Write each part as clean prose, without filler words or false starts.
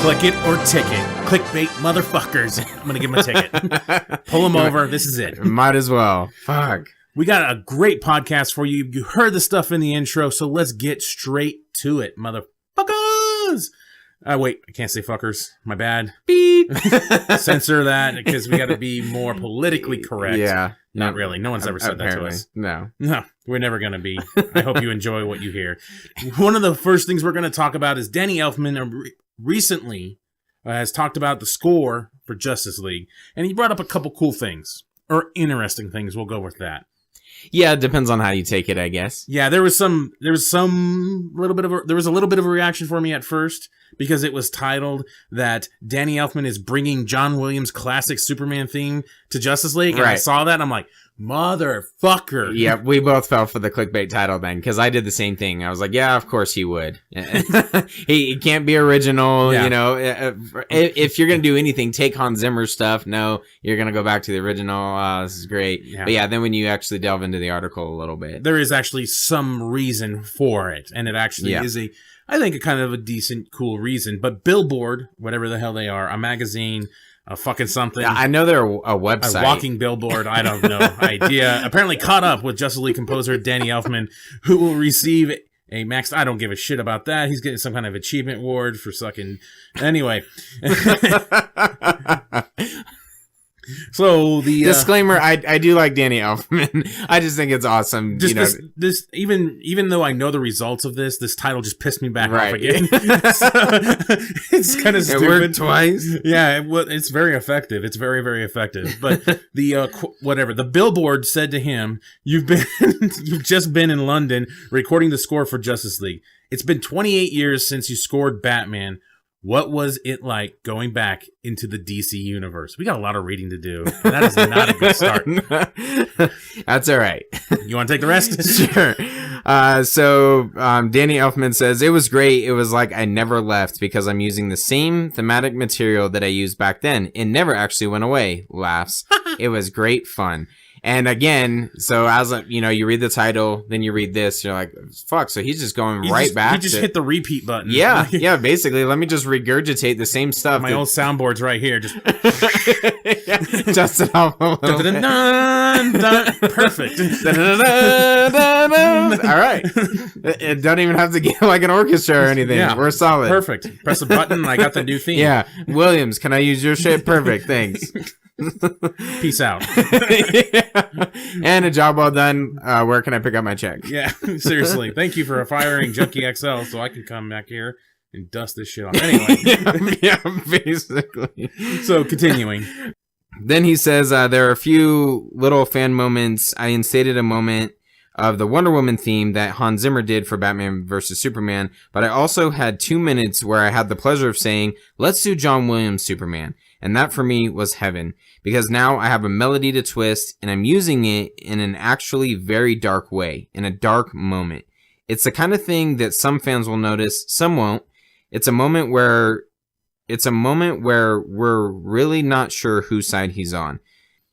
Click it or ticket. Clickbait motherfuckers. I'm going to give them a ticket. Pull them over. This is it. Might as well. Fuck. We got a great podcast for you. You heard the stuff in the intro, so let's get straight to it, motherfuckers. Wait, I can't say fuckers. My bad. Beep. Censor that because we got to be more politically correct. Yeah. Not really. No one's ever said that to us. No, we're never going to be. I hope you enjoy what you hear. One of the first things we're going to talk about is Danny Elfman recently has talked about the score for Justice League, and he brought up a couple cool things, or interesting things. We'll go with that. Yeah, it depends on how you take it, I guess. Yeah, there was a little bit of a reaction for me at first because it was titled that Danny Elfman is bringing John Williams' classic Superman theme to Justice League, and I saw that and I'm like, motherfucker. Yeah, we both fell for the clickbait title then, because I did the same thing. I was like, yeah, of course he would. he can't be original, you know. If you're going to do anything, take Hans Zimmer stuff. No, you're going to go back to the original. This is great. Yeah. But yeah, then when you actually delve into the article a little bit. There is actually some reason for it, and it actually is I think a kind of a decent, cool reason. But Billboard, whatever the hell they are, a magazine, a fucking something. I know they're a website. A walking billboard, I don't know. Idea. Apparently caught up with Justice League composer Danny Elfman, who will receive a max. I don't give a shit about that. He's getting some kind of achievement award for sucking. Anyway. So the disclaimer: I do like Danny Elfman. I just think it's awesome. Just this even though I know the results of this title just pissed me back off again. So, it's kind of stupid. It worked twice. Yeah, it's very effective. It's very, very effective. But the Billboard said to him, "You've just been in London recording the score for Justice League. It's been 28 years since you scored Batman. What was it like going back into the DC universe?" We got a lot of reading to do. And that is not a good start. That's all right. You want to take the rest? Sure. So Danny Elfman says, "It was great. It was like I never left because I'm using the same thematic material that I used back then. It never actually went away." Laughs. "It was great fun." And again, so as you read the title, then you read this, you're like, fuck, so he's just going back. He just hit the repeat button. Yeah, yeah, basically. Let me just regurgitate the same stuff. My old soundboard's right here. Just just it off a little bit. Perfect. All right. It don't even have to get like an orchestra or anything. Yeah, we're solid. Perfect. Press a button, and I got the new theme. Yeah. Williams, can I use your shit? Perfect. Thanks. Peace out. And a job well done. Where can I pick up my check? Yeah, seriously. Thank you for firing Junkie XL so I can come back here and dust this shit off. Anyway. yeah, basically. So, continuing. Then he says, there are a few little fan moments. I instated a moment of the Wonder Woman theme that Hans Zimmer did for Batman vs. Superman, but I also had 2 minutes where I had the pleasure of saying, let's do John Williams' Superman. And that for me was heaven, because now I have a melody to twist, and I'm using it in an actually very dark way, in a dark moment. It's the kind of thing that some fans will notice, some won't. It's a moment where we're really not sure whose side he's on.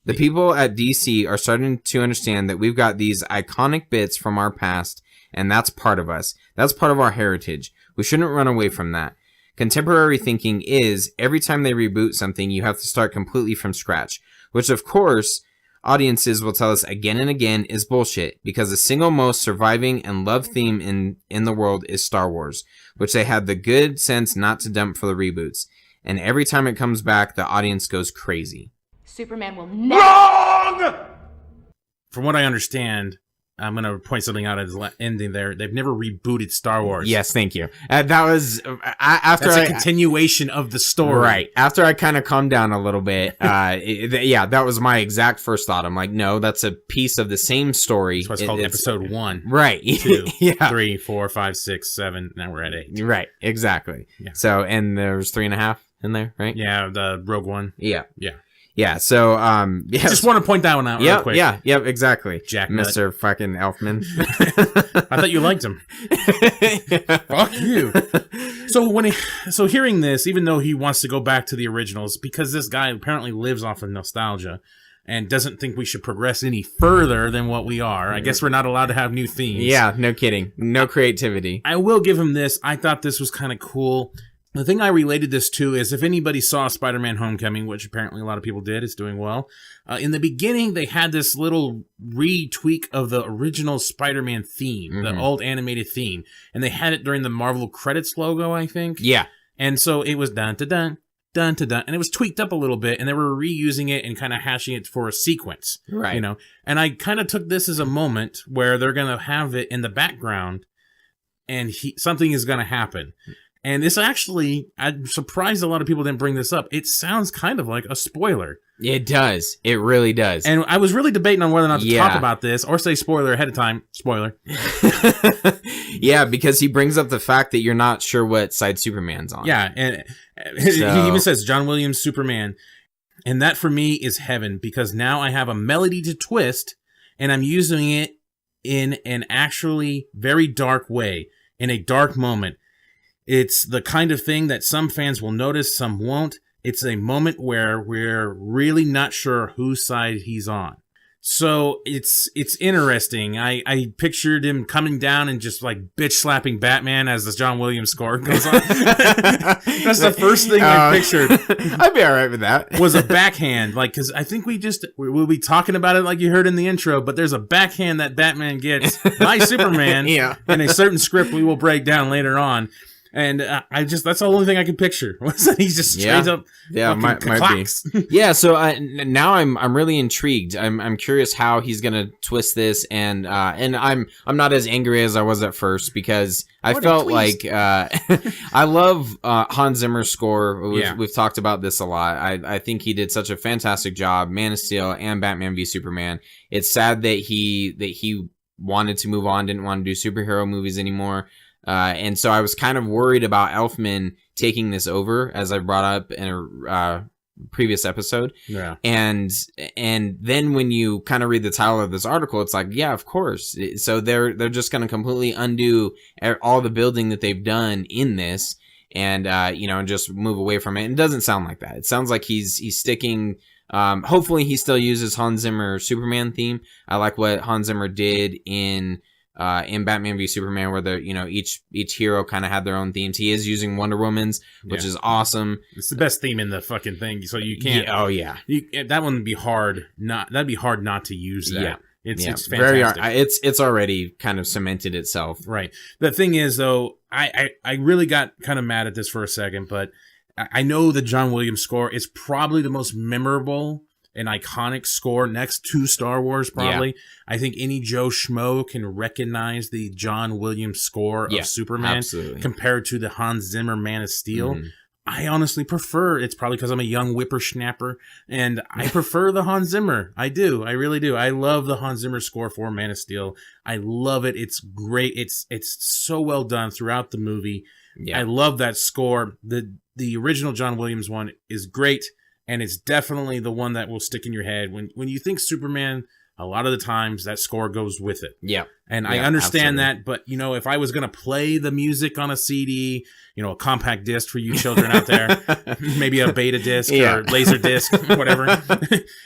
The people at DC are starting to understand that we've got these iconic bits from our past, and that's part of us. That's part of our heritage. We shouldn't run away from that. Contemporary thinking is, every time they reboot something, you have to start completely from scratch, which of course, audiences will tell us again and again is bullshit, because the single most surviving and loved theme in the world is Star Wars, which they had the good sense not to dump for the reboots. And every time it comes back, the audience goes crazy. Superman will never... Wrong! From what I understand, I'm going to point something out at the ending there. They've never rebooted Star Wars. Yes, thank you. That was after That's a continuation of the story. Right. After I kind of calmed down a little bit, that was my exact first thought. I'm like, no, that's a piece of the same story. That's what's called episode 1. Right. 2, yeah. 3, 4, 5, 6, 7. Now we're at 8. Right. Exactly. Yeah. So, and there's 3.5 in there, right? Yeah, the Rogue One. Yeah. Yeah. Yeah, so, just want to point that one out real quick. Yeah, exactly. Jack Mr. fucking Elfman. I thought you liked him. Fuck you. So hearing this, even though he wants to go back to the originals, because this guy apparently lives off of nostalgia and doesn't think we should progress any further than what we are, I guess we're not allowed to have new themes. Yeah, no kidding. No creativity. I will give him this. I thought this was kind of cool. The thing I related this to is if anybody saw Spider-Man Homecoming, which apparently a lot of people did, it's doing well. In the beginning, they had this little retweak of the original Spider-Man theme, the old animated theme. And they had it during the Marvel credits logo, I think. Yeah. And so it was dun-ta-dun, dun-ta-dun. And it was tweaked up a little bit, and they were reusing it and kind of hashing it for a sequence. Right. You know? And I kind of took this as a moment where they're going to have it in the background, and something is going to happen. And it's actually, I'm surprised a lot of people didn't bring this up. It sounds kind of like a spoiler. It does. It really does. And I was really debating on whether or not to talk about this or say spoiler ahead of time. Spoiler. Yeah, because he brings up the fact that you're not sure what side Superman's on. Yeah, and he even says John Williams Superman. And that for me is heaven, because now I have a melody to twist, and I'm using it in an actually very dark way, in a dark moment. It's the kind of thing that some fans will notice, some won't. It's a moment where we're really not sure whose side he's on. So it's interesting. I pictured him coming down and just like bitch slapping Batman as the John Williams score goes on. That's the first thing I pictured. I'd be all right with that. Was a backhand, like, because I think we'll be talking about it like you heard in the intro, but there's a backhand that Batman gets by Superman in a certain script we will break down later on. And that's the only thing I could picture was that he's just straight up. Yeah, might be. Yeah, so now I'm really intrigued. I'm curious how he's gonna twist this, and I'm not as angry as I was at first, because I felt like I love Hans Zimmer's score. We've talked about this a lot. I think he did such a fantastic job. Man of Steel and Batman v Superman. It's sad that he wanted to move on, didn't want to do superhero movies anymore. And so I was kind of worried about Elfman taking this over, as I brought up in a previous episode. Yeah. And then when you kind of read the title of this article, it's like, yeah, of course. So they're just going to completely undo all the building that they've done in this, and just move away from it. And it doesn't sound like that. It sounds like he's sticking. Hopefully he still uses Hans Zimmer Superman theme. I like what Hans Zimmer did in Batman v Superman, where each hero kind of had their own themes. He is using Wonder Woman's, which is awesome. It's the best theme in the fucking thing, so you can't. Yeah, oh yeah, that one would be hard. That'd be hard not to use that. Yeah. It's fantastic. It's already kind of cemented itself. Right. The thing is, though, I really got kind of mad at this for a second, but I know the John Williams score is probably the most memorable and iconic score next to Star Wars, probably. Yeah. I think any Joe Schmo can recognize the John Williams score of Superman compared to the Hans Zimmer Man of Steel. Mm-hmm. I honestly prefer, it's probably because I'm a young whippersnapper, and I prefer the Hans Zimmer. I do. I really do. I love the Hans Zimmer score for Man of Steel. I love it. It's great. It's so well done throughout the movie. Yeah. I love that score. The original John Williams one is great. And it's definitely the one that will stick in your head. When you think Superman, a lot of the times that score goes with it. Yeah. And I understand that, but, if I was going to play the music on a CD, a compact disc for you children out there, maybe a beta disc or laser disc, whatever,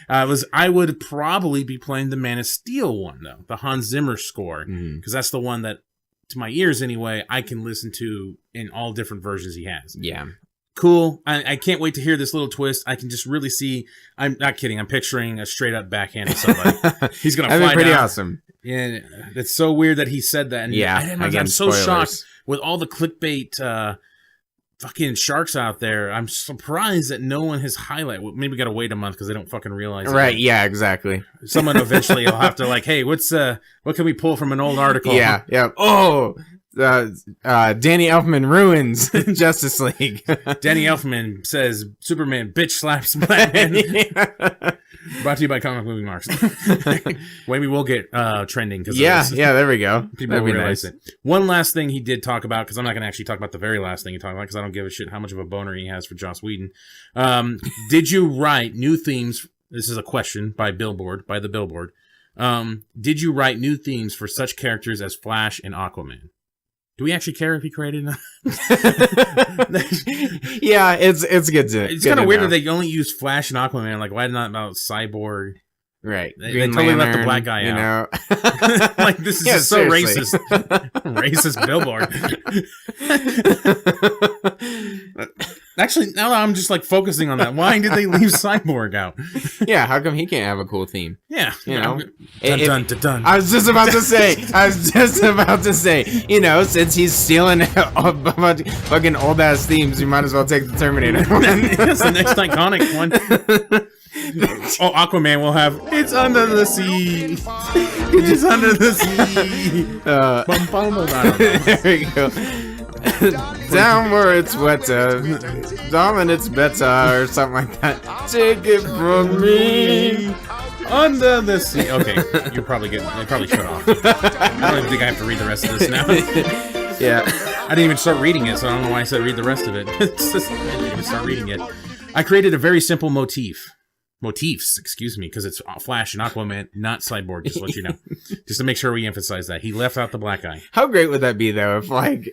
I would probably be playing the Man of Steel one, though, the Hans Zimmer score, because that's the one that, to my ears anyway, I can listen to in all different versions he has. Yeah. Cool. I can't wait to hear this little twist. I can just really see. I'm not kidding. I'm picturing a straight up backhand of somebody. He's gonna fly down. That'd be pretty awesome. Yeah, it's so weird that he said that. And I'm so shocked with all the clickbait fucking sharks out there. I'm surprised that no one has highlighted. Maybe we gotta wait a month because they don't fucking realize. Right? Yeah. Exactly. Someone eventually will have to hey, what can we pull from an old article? Yeah. Yeah. Oh. Danny Elfman ruins Justice League. Danny Elfman says Superman bitch slaps Batman. Brought to you by Comic Movie Marks. Maybe we'll get trending. Yeah, there we go. People will realize it. One last thing he did talk about, because I'm not going to actually talk about the very last thing he talked about, because I don't give a shit how much of a boner he has for Joss Whedon. Did you write new themes? This is a question by the Billboard. Did you write new themes for such characters as Flash and Aquaman? Do we actually care if he created them? Yeah, it's good to. It's kind of weird that they only use Flash and Aquaman. Like, why not about Cyborg Right. They totally left the black guy out. Like, this is just so racist. Racist billboard. Actually, now I'm just like focusing on that. Why did they leave Cyborg out? Yeah, how come he can't have a cool theme? Yeah. You know? Dun, dun, dun. I was just about to say, you know, since he's stealing a bunch of fucking old ass themes, you might as well take the Terminator one. That's the next iconic one. Oh, Aquaman will have "It's Under the Sea." It's under the sea. Bum, bum, bum, I don't know. There you go. Down where it's wetter, down and it's better, or something like that. Take it from me. Under the sea. Okay, you're probably good. They probably shut off. I don't even think I have to read the rest of this now. Yeah. I didn't even start reading it, so I don't know why I said read the rest of it. It's just, I didn't even start reading it. I created a very simple motifs, excuse me, because it's Flash and Aquaman, not Cyborg, just to let you know. Just to make sure we emphasize that. He left out the black guy. How great would that be, though, if, like,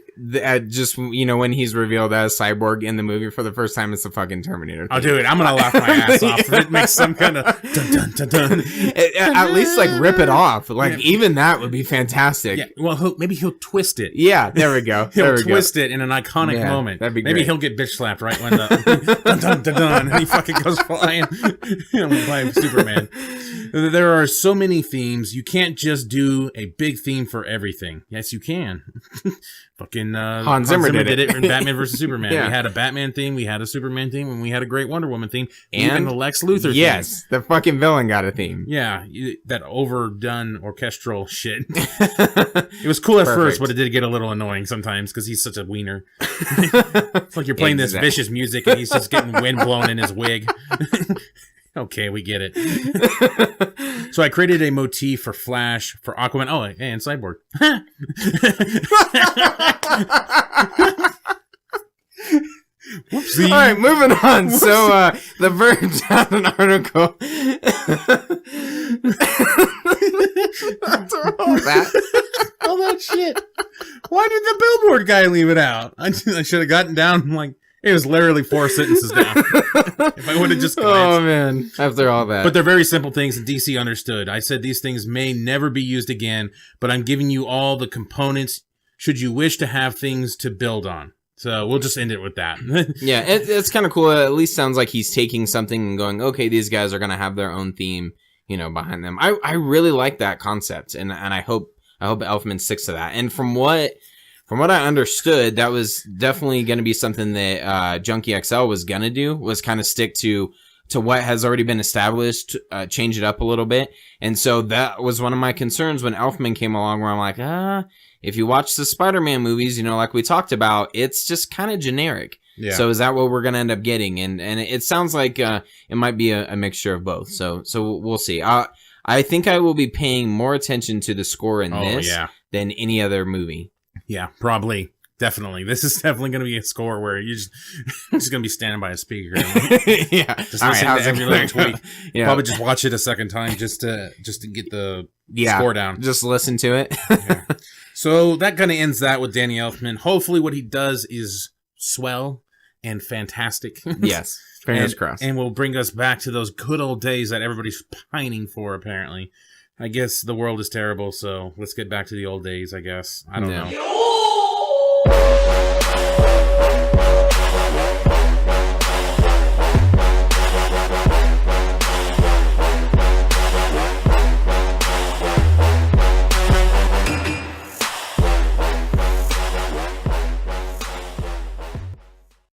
just, you know, when he's revealed as Cyborg in the movie for the first time, it's the fucking Terminator thing. Oh, dude, I'm gonna laugh my ass off if it makes some kind of dun-dun-dun-dun. At least, like, rip it off. Like, even that would be fantastic. Yeah, well, maybe he'll twist it. Yeah, there we go. He'll twist it in an iconic moment. That'd be great. Maybe he'll get bitch slapped right when the dun-dun-dun-dun, and he fucking goes flying. By Superman. There are so many themes. You can't just do a big theme for everything. Yes, you can. Fucking Hans Zimmer did it in Batman vs Superman. Yeah. We had a Batman theme, we had a Superman theme, and we had a great Wonder Woman theme, and even the Lex Luthor theme. Yes, the fucking villain got a theme. Yeah, that overdone orchestral shit. It was cool at first, but it did get a little annoying sometimes because he's such a wiener. It's like you're playing this vicious music and he's just getting wind blown in his wig. Okay, we get it. So I created a motif for Flash, for Aquaman, and Cyborg. Whoopsie. All right, moving on. Whoopsie. So, The Verge had an article. After all that shit. Why did the billboard guy leave it out? I should have gotten down like... It was literally 4 sentences down. If I would have just glanced. Oh, man. After all that. But they're very simple things that DC understood. I said these things may never be used again, but I'm giving you all the components should you wish to have things to build on. So we'll just end it with that. Yeah, it's kind of cool. It at least sounds like he's taking something and going, okay, these guys are going to have their own theme, you know, behind them. I really like that concept, and I hope Elfman sticks to that. And from what I understood, that was definitely going to be something that Junkie XL was going to do, was kind of stick to what has already been established, change it up a little bit. And so that was one of my concerns when Elfman came along, where I'm like, if you watch the Spider-Man movies, you know, like we talked about, it's just kind of generic. Yeah. So is that what we're going to end up getting? And it sounds like it might be a mixture of both. So we'll see. I think I will be paying more attention to the score in this than any other movie. Yeah, probably. Definitely. This is definitely going to be a score where you're just going to be standing by a speaker. Yeah. Just listen to every little tweak. Yeah. Probably just watch it a second time just to get the score down. Just listen to it. Yeah. So that kind of ends that with Danny Elfman. Hopefully what he does is swell and fantastic. Yes. Fingers crossed. And will bring us back to those good old days that everybody's pining for, apparently. I guess the world is terrible, so let's get back to the old days, I guess. I don't know.